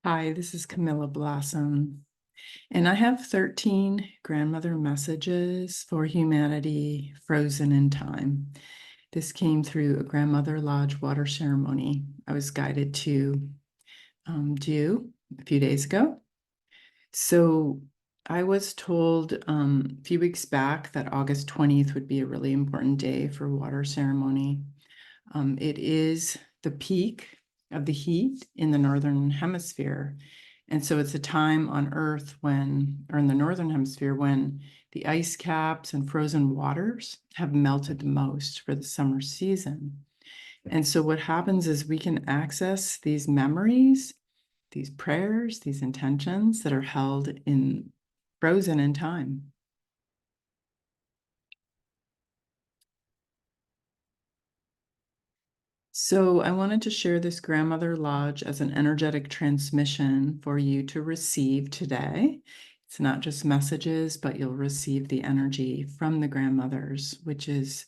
Hi, this is Camilla Blossom, and I have 13 grandmother messages for humanity frozen in time. This came through a grandmother lodge water ceremony I was guided to do a few days ago. So I was told a few weeks back that August 20th would be a really important day for water ceremony. It is the peak of the heat in the Northern Hemisphere. And so it's a time on Earth or in the Northern Hemisphere, when the ice caps and frozen waters have melted the most for the summer season. And so what happens is we can access these memories, these prayers, these intentions that are frozen in time. So I wanted to share this grandmother lodge as an energetic transmission for you to receive today. It's not just messages, but you'll receive the energy from the grandmothers, which is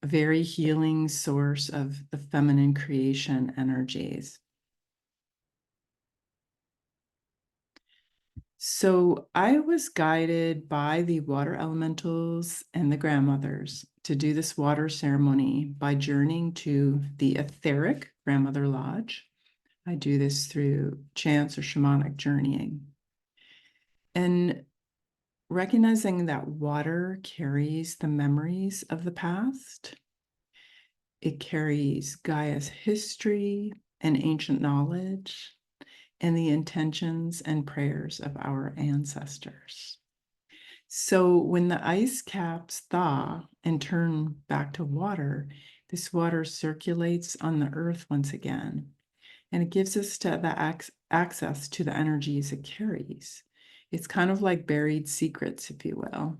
a very healing source of the feminine creation energies. So I was guided by the water elementals and the grandmothers to do this water ceremony by journeying to the etheric grandmother lodge. I do this through chants or shamanic journeying. And recognizing that water carries the memories of the past, it carries Gaia's history and ancient knowledge, and the intentions and prayers of our ancestors. So when the ice caps thaw and turn back to water, this water circulates on the earth once again, and it gives us access to the energies it carries. It's kind of like buried secrets, if you will.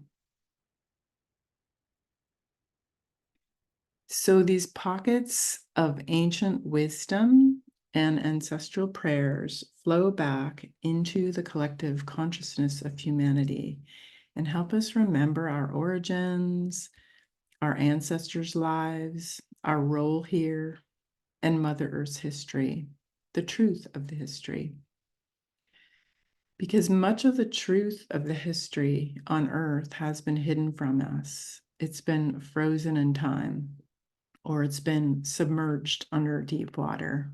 So these pockets of ancient wisdom and ancestral prayers flow back into the collective consciousness of humanity and help us remember our origins, our ancestors' lives, our role here, and Mother Earth's history, the truth of the history. Because much of the truth of the history on Earth has been hidden from us. It's been frozen in time, or it's been submerged under deep water.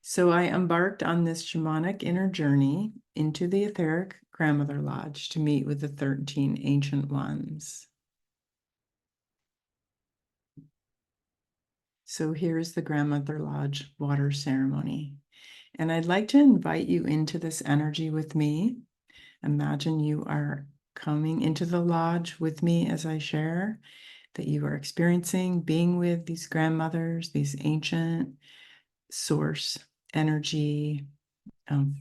So I embarked on this shamanic inner journey into the etheric grandmother lodge to meet with the 13 ancient ones. So here's the grandmother lodge water ceremony. And I'd like to invite you into this energy with me. Imagine you are coming into the lodge with me as I share, that you are experiencing being with these grandmothers, these ancient source energy,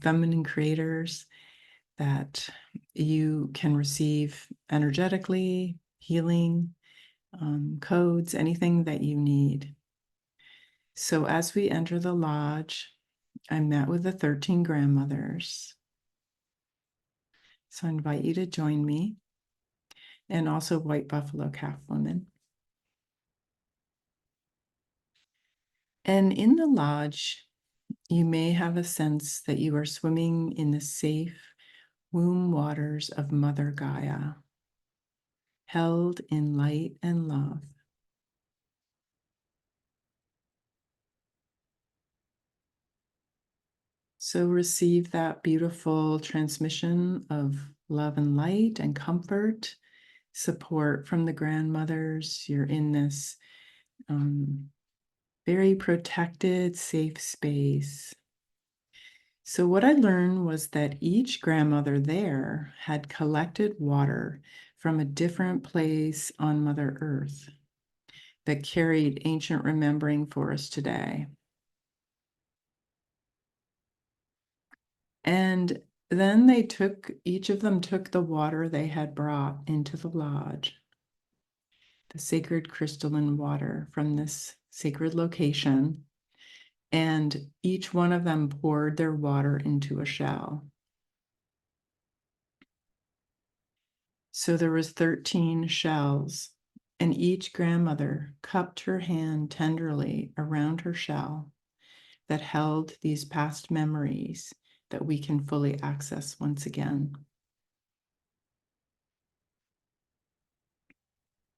feminine creators that you can receive energetically, healing, codes, anything that you need. So as we enter the lodge, I met with the 13 grandmothers. So I invite you to join me, and also white buffalo calf women. And in the lodge, you may have a sense that you are swimming in the safe womb waters of Mother Gaia, held in light and love. So receive that beautiful transmission of love and light and comfort, support from the grandmothers. You're in this very protected, safe space. So what I learned was that each grandmother there had collected water from a different place on Mother Earth that carried ancient remembering for us today. And then each of them took the water they had brought into the lodge, the sacred crystalline water from this sacred location, and each one of them poured their water into a shell. So there was 13 shells, and each grandmother cupped her hand tenderly around her shell, that held these past memories that we can fully access once again.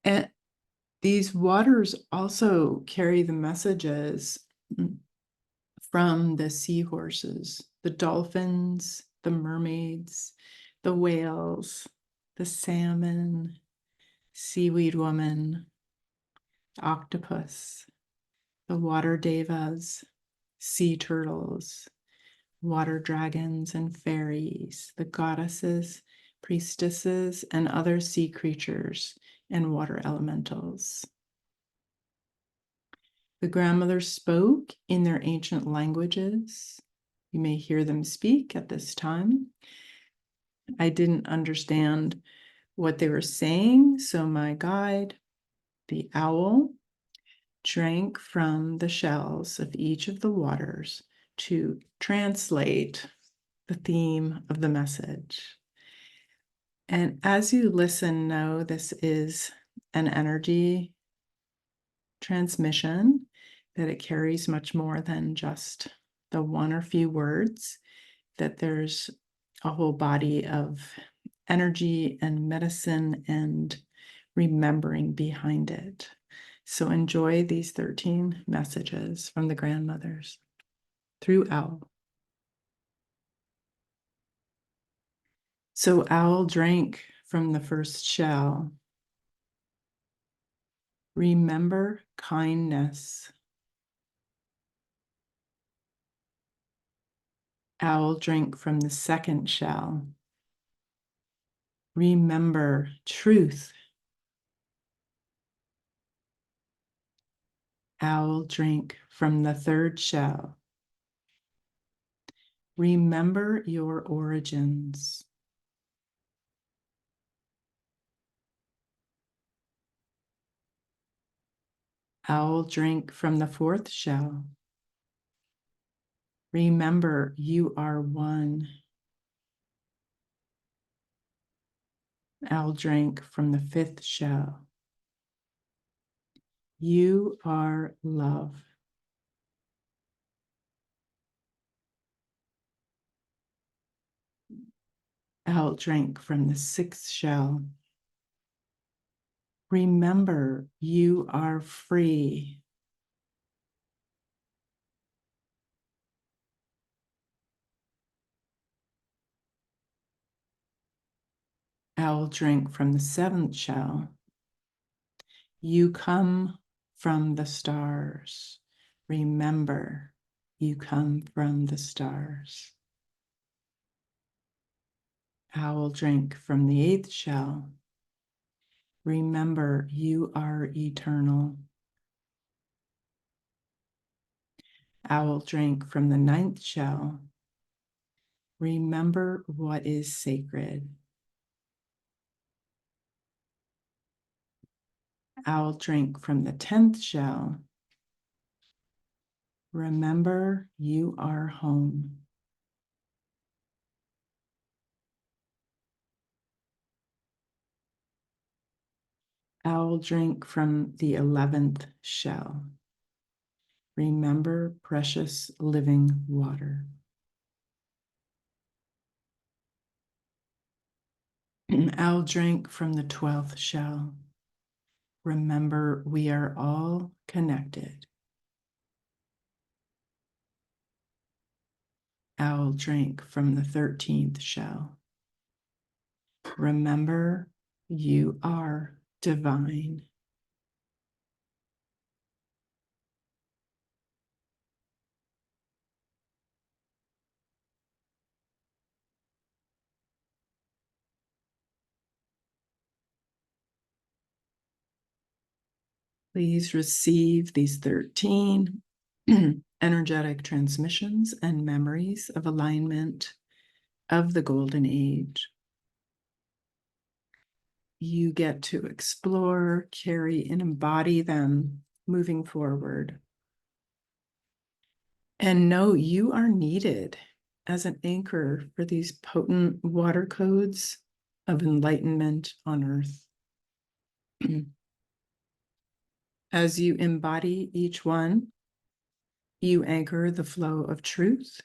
And these waters also carry the messages from the seahorses, the dolphins, the mermaids, the whales, the salmon, seaweed woman, octopus, the water devas, sea turtles, water dragons and fairies, the goddesses, priestesses, and other sea creatures and water elementals. The grandmothers spoke in their ancient languages. You may hear them speak at this time. I didn't understand what they were saying, so my guide, the owl, drank from the shells of each of the waters to translate the theme of the message. And as you listen, know this is an energy transmission, that it carries much more than just the one or few words, that there's a whole body of energy and medicine and remembering behind it. So enjoy these 13 messages from the grandmothers through Owl. So Owl drank from the first shell. Remember kindness. Owl drank from the second shell. Remember truth. Owl drank from the third shell. Remember your origins. Owl drank from the fourth shell. Remember you are one. Owl drank from the fifth shell. You are love. Owl drank from the sixth shell. Remember you are free. Owl drank from the seventh shell. You come from the stars. Remember, you come from the stars. Owl drank from the eighth shell. Remember, you are eternal. Owl drank from the ninth shell. Remember what is sacred. Owl drank from the 10th shell. Remember, you are home. Owl drank from the 11th shell. Remember precious living water. Owl drank from the 12th shell. Remember, we are all connected. Owl drank from the 13th shell. Remember, you are divine. Please receive these 13 energetic transmissions and memories of alignment of the golden age. You get to explore, carry, and embody them moving forward. And know you are needed as an anchor for these potent water codes of enlightenment on earth. As you embody each one, You anchor the flow of truth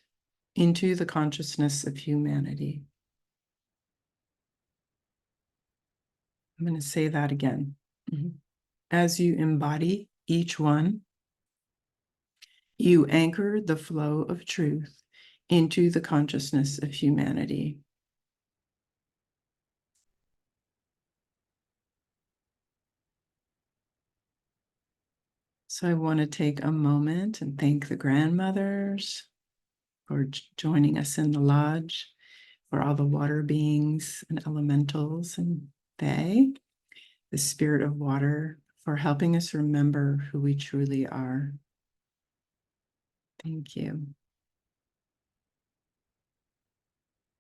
into the consciousness of humanity. I'm going to say that again. As you embody each one, you anchor the flow of truth into the consciousness of humanity. So I want to take a moment and thank the grandmothers for joining us in the lodge, for all the water beings and elementals and they, the spirit of water, for helping us remember who we truly are. Thank you.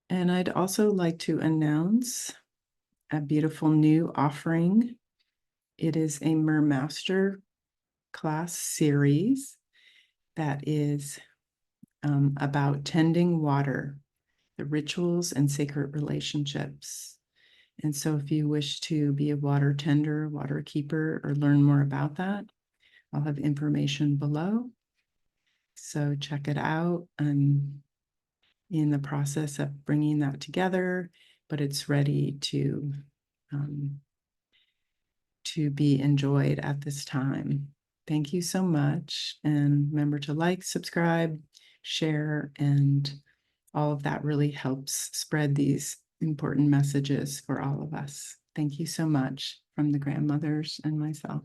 And I'd also like to announce a beautiful new offering. It is a Mer-Master class series that is about tending water, the rituals and sacred relationships. And so if you wish to be a water tender, water keeper, or learn more about that, I'll have information below. So check it out. I'm in the process of bringing that together, but it's ready to be enjoyed at this time. Thank you so much. And remember to like, subscribe, share, and all of that really helps spread these important messages for all of us. Thank you so much from the grandmothers and myself.